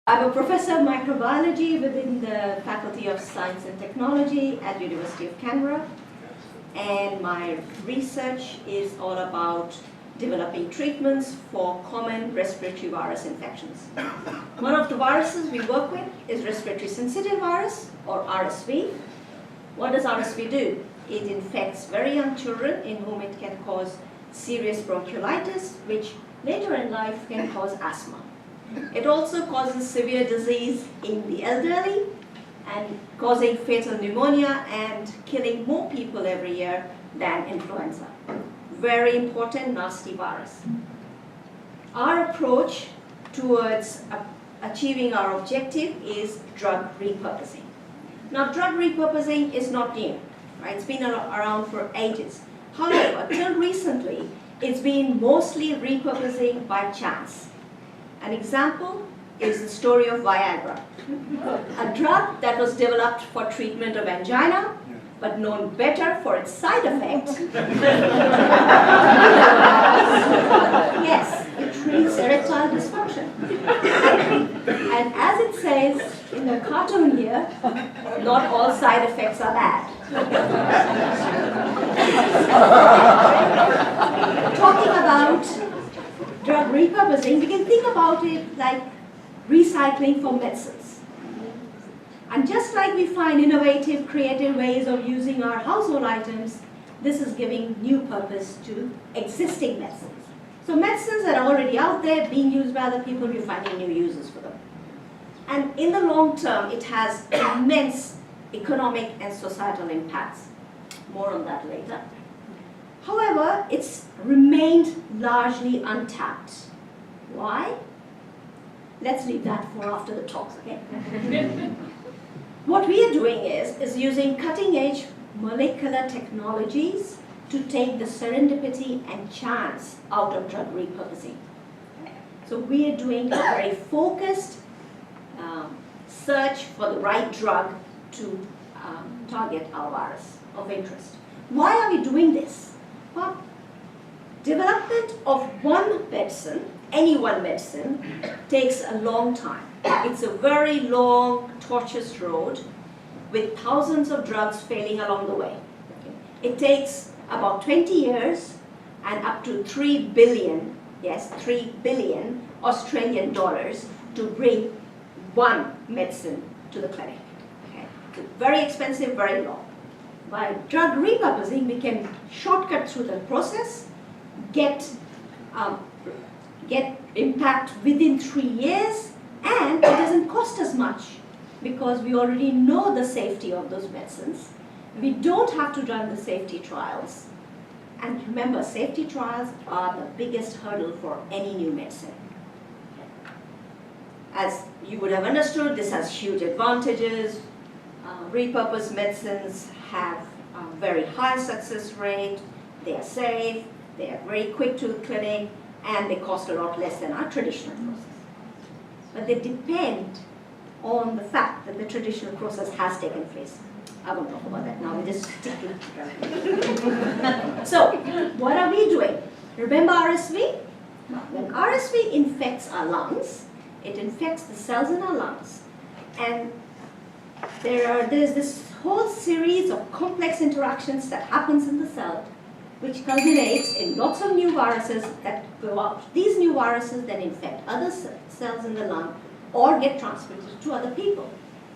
I'm a professor of microbiology within the Faculty of Science and Technology at University of Canberra, and my research is all about developing treatments for common respiratory virus infections. One of the viruses we work with is respiratory syncytial virus, or RSV. What does RSV do? It infects very young children in whom it can cause serious bronchiolitis, which later in life can cause asthma. It also causes severe disease in the elderly and causing fatal pneumonia and killing more people every year than influenza. Very important, nasty virus. Our approach towards achieving our objective is drug repurposing. Now, drug repurposing is not new, right? It's been around for ages. However, till recently, it's been mostly repurposing by chance. An example is the story of Viagra, a drug that was developed for treatment of angina, but known better for its side effect. Yes, it treats erectile dysfunction. And as it says in the cartoon here, not all side effects are bad. Talking about drug repurposing, we can think about it like recycling for medicines. And just like we find innovative, creative ways of using our household items, this is giving new purpose to existing medicines. So medicines that are already out there, being used by other people, we're finding new uses for them. And in the long term, it has immense economic and societal impacts. More on that later. However, it's remained largely untapped. Why? Let's leave that for after the talks, okay? What we are doing is using cutting-edge molecular technologies to take the serendipity and chance out of drug repurposing. So we are doing a very focused search for the right drug to target our virus of interest. Why are we doing this? Well, development of one medicine, any one medicine, takes a long time. It's a very long, tortuous road with thousands of drugs failing along the way. It takes about 20 years and up to 3 billion, yes, 3 billion Australian dollars to bring one medicine to the clinic. Okay? So very expensive, very long. By drug repurposing, we can shortcut through the process, get impact within 3 years, and it doesn't cost us much because we already know the safety of those medicines. We don't have to run the safety trials. And remember, safety trials are the biggest hurdle for any new medicine. As you would have understood, this has huge advantages. Repurposed medicines have a very high success rate, they are safe, they are very quick to the clinic, and they cost a lot less than our traditional process. But they depend on the fact that the traditional process has taken place. I won't talk about that now, we just stick to it. So, what are we doing? Remember RSV? When RSV infects our lungs, it infects the cells in our lungs, and there's this whole series of complex interactions that happens in the cell, which culminates in lots of new viruses that go out. These new viruses then infect other cells in the lung or get transmitted to other people.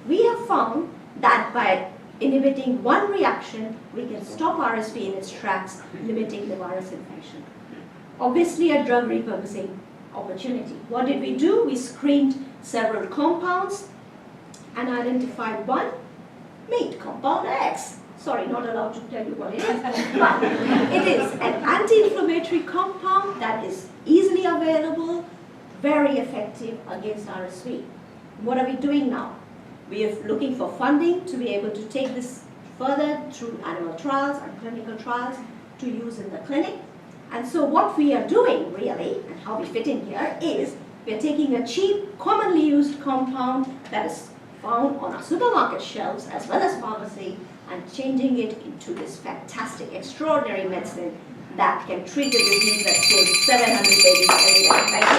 We have found that by inhibiting one reaction, we can stop RSV in its tracks, limiting the virus infection. Obviously, a drug repurposing opportunity. What did we do? We screened several compounds and identified one, meat, compound X. Sorry, not allowed to tell you what it is, but it is an anti-inflammatory compound that is easily available, very effective against RSV. What are we doing now? We are looking for funding to be able to take this further through animal trials and clinical trials to use in the clinic. And so what we are doing really, and how we fit in here, is we are taking a cheap, commonly used compound that is found on our supermarket shelves as well as pharmacy, and changing it into this fantastic, extraordinary medicine that can treat a disease that kills 700 babies every day.